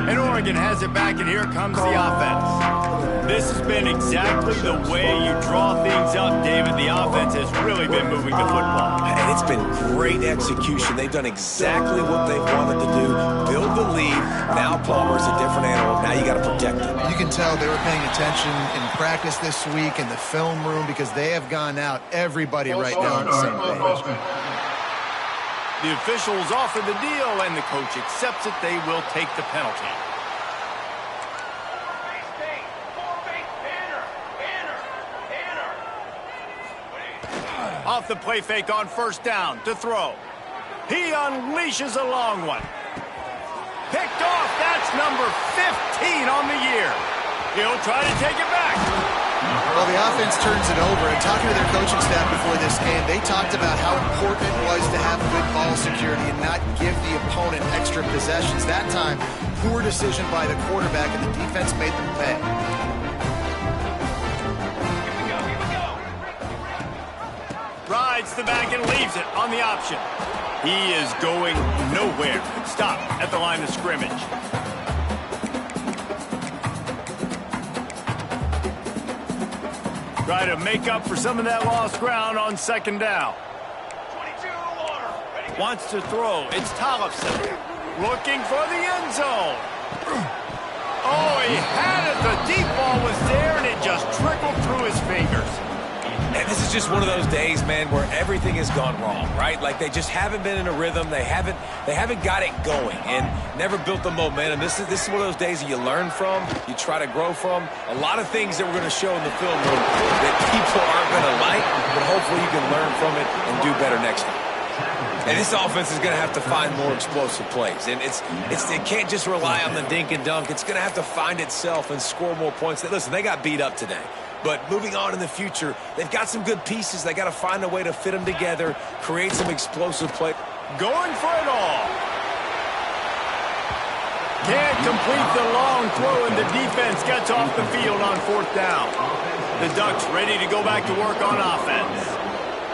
And Oregon has it back, and here comes the offense. This has been exactly the way you draw things up, David. The offense has really been moving the football. And it's been great execution. They've done exactly what they wanted to do. Build the lead. Now Palmer's a different animal. Now you got to protect him. You can tell they were paying attention in practice this week in the film room because they have gone out, everybody right now on the same page. The officials offer the deal, and the coach accepts it. They will take the penalty. Off the play fake on 1st down to throw. He unleashes a long one. Picked off. That's number 15 on the year. He'll try to take it back. Well, the offense turns it over, and talking to their coaching staff before this game, they talked about how important it was to have good ball security and not give the opponent extra possessions. That time, poor decision by the quarterback, and the defense made them pay. Rides the back and leaves it on the option. He is going nowhere. Stop at the line of scrimmage. Try to make up for some of that lost ground on 2nd down. Wants to throw. It's Tollefson. Looking for the end zone. Oh, he had it. The deep ball was there, and it just trickled through his fingers. And this is just one of those days, man, where everything has gone wrong, right? Like they just haven't been in a rhythm. They haven't got it going and never built the momentum. This is one of those days that you learn from, you try to grow from. A lot of things that we're going to show in the film room that people aren't going to like, but hopefully you can learn from it and do better next time. And this offense is going to have to find more explosive plays. And it can't just rely on the dink and dunk. It's going to have to find itself and score more points. Listen, they got beat up today. But moving on in the future, they've got some good pieces. They got to find a way to fit them together, create some explosive play. Going for it all. Can't complete the long throw, and the defense gets off the field on 4th down. The Ducks ready to go back to work on offense.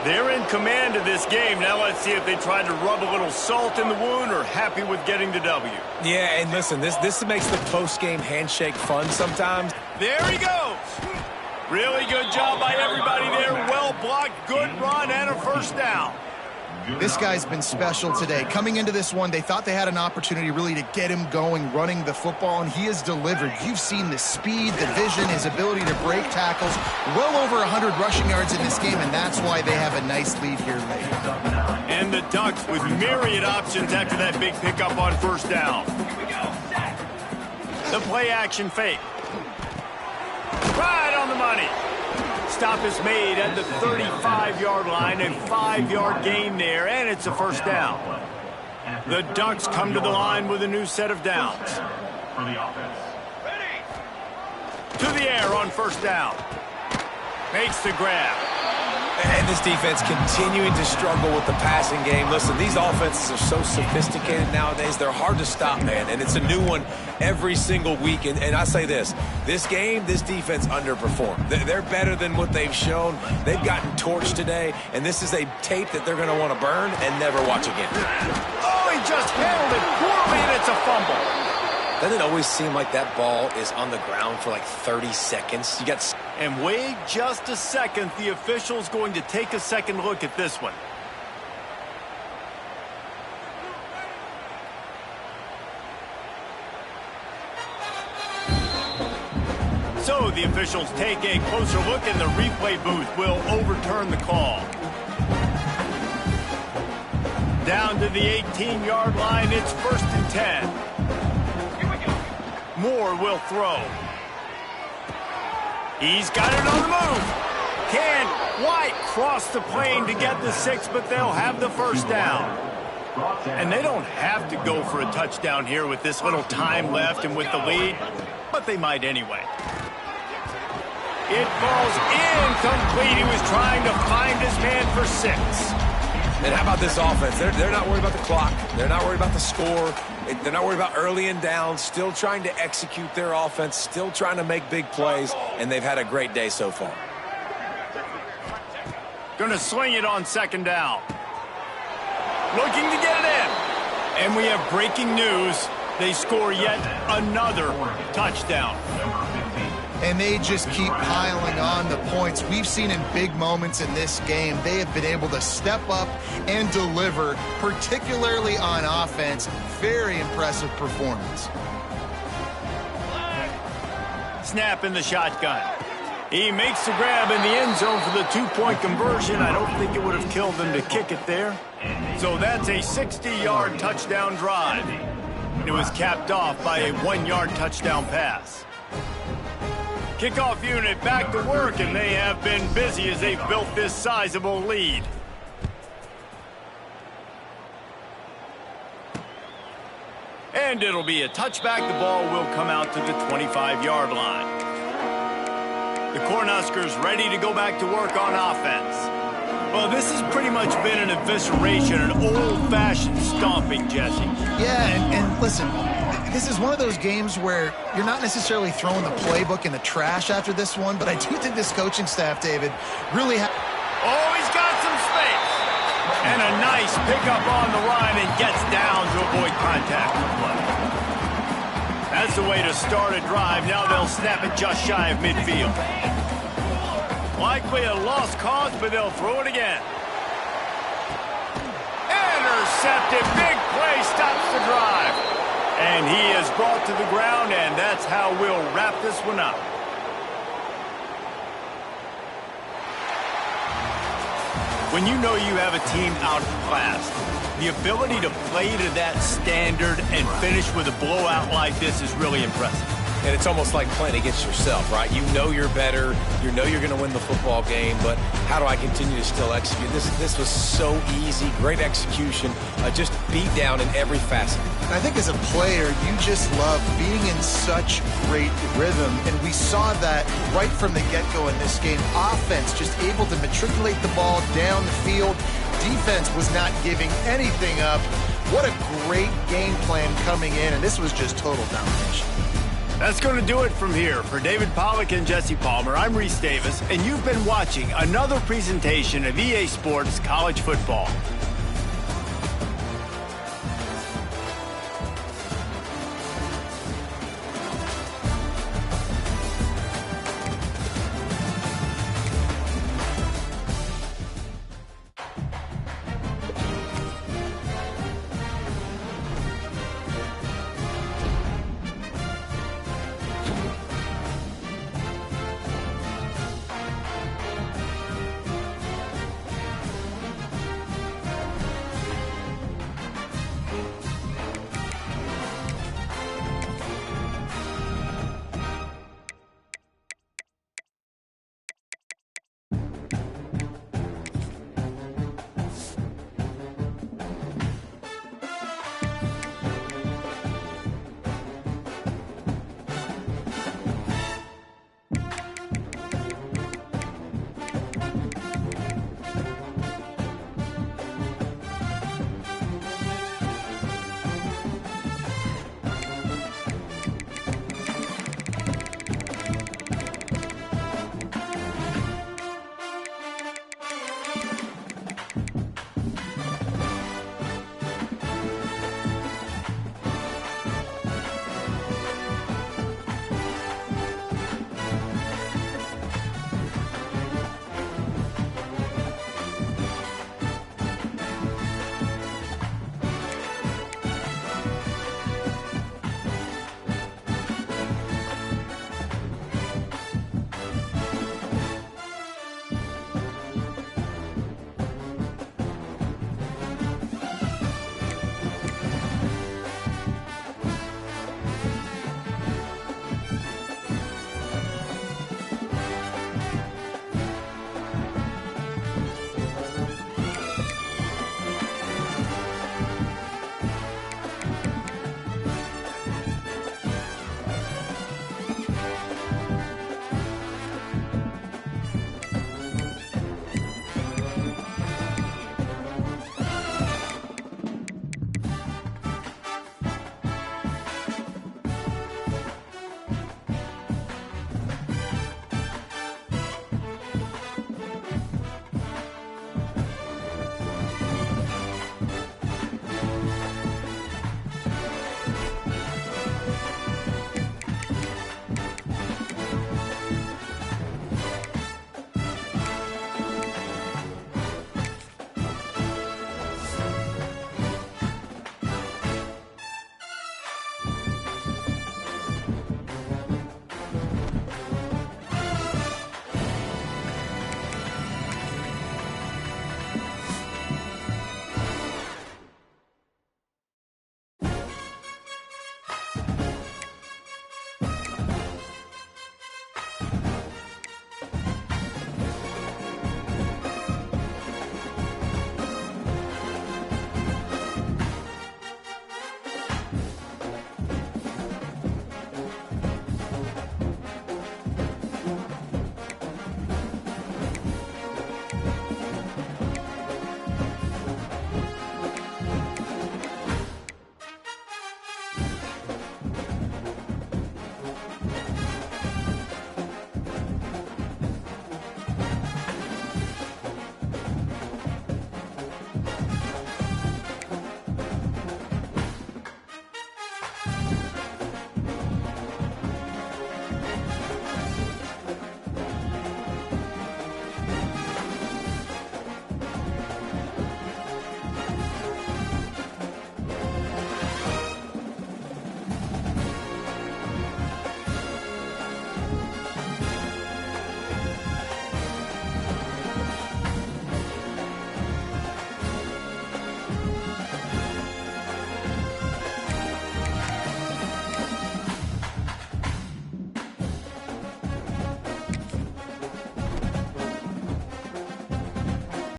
They're in command of this game. Now let's see if they try to rub a little salt in the wound or happy with getting the W. Yeah, and listen, this makes the post-game handshake fun sometimes. There he goes. Really good job by everybody there. Well blocked, good run, and a 1st down. This guy's been special today. Coming into this one, they thought they had an opportunity really to get him going, running the football, and he has delivered. You've seen the speed, the vision, his ability to break tackles. Well over 100 rushing yards in this game, and that's why they have a nice lead here late. And the Ducks with myriad options after that big pickup on 1st down. The play action fake. Right on the money. Stop is made at the 35-yard line, a 5-yard gain there, and it's a first down. The Ducks come to the line with a new set of downs. For the offense. To the air on first down. Makes the grab. And this defense continuing to struggle with the passing game. Listen, these offenses are so sophisticated nowadays. They're hard to stop, man. And it's a new one every single week. And I say this game, this defense underperformed. They're better than what they've shown. They've gotten torched today. And this is a tape that they're going to want to burn and never watch again. Oh, he just handled it poorly, and it's a fumble. Doesn't it always seem like that ball is on the ground for like 30 seconds? And wait just a second. The official's going to take a second look at this one. So the officials take a closer look, and the replay booth will overturn the call. Down to the 18-yard line, it's 1st and 10. Moore will throw. He's got it on the move. Can't quite cross the plane to get the 6, but they'll have the first down. And they don't have to go for a touchdown here with this little time left and with the lead, but they might anyway. It falls incomplete. He was trying to find his man for 6. And how about this offense? They're not worried about the clock. They're not worried about the score. They're not worried about early and down. Still trying to execute their offense. Still trying to make big plays. And they've had a great day so far. Going to sling it on 2nd down. Looking to get it in. And we have breaking news. They score yet another touchdown. And they just keep piling on the points. We've seen in big moments in this game, they have been able to step up and deliver, particularly on offense. Very impressive performance. Snap in the shotgun. He makes the grab in the end zone for the 2-point conversion. I don't think it would have killed them to kick it there. So that's a 60-yard touchdown drive. It was capped off by a 1-yard touchdown pass. Kickoff unit back to work, and they have been busy as they've built this sizable lead. And it'll be a touchback. The ball will come out to the 25-yard line. The Cornhuskers ready to go back to work on offense. Well, this has pretty much been an evisceration, an old-fashioned stomping, Jesse. Yeah, and listen, this is one of those games where you're not necessarily throwing the playbook in the trash after this one, but I do think this coaching staff, David, really Oh, he's got some space. And a nice pickup on the line and gets down to avoid contact with play. That's the way to start a drive. Now they'll snap it just shy of midfield. Likely a lost cause, but they'll throw it again. Intercepted. Big play stops the drive. And he is brought to the ground, and that's how we'll wrap this one up. When you know you have a team outclassed, the ability to play to that standard and finish with a blowout like this is really impressive. And it's almost like playing against yourself, right? You know you're better. You know you're going to win the football game, but how do I continue to still execute? This was so easy, great execution, just beat down in every facet. I think as a player, you just love being in such great rhythm, and we saw that right from the get-go in this game. Offense just able to matriculate the ball down the field. Defense was not giving anything up. What a great game plan coming in, and this was just total domination. That's going to do it from here. For David Pollack and Jesse Palmer, I'm Reese Davis, and you've been watching another presentation of EA Sports College Football.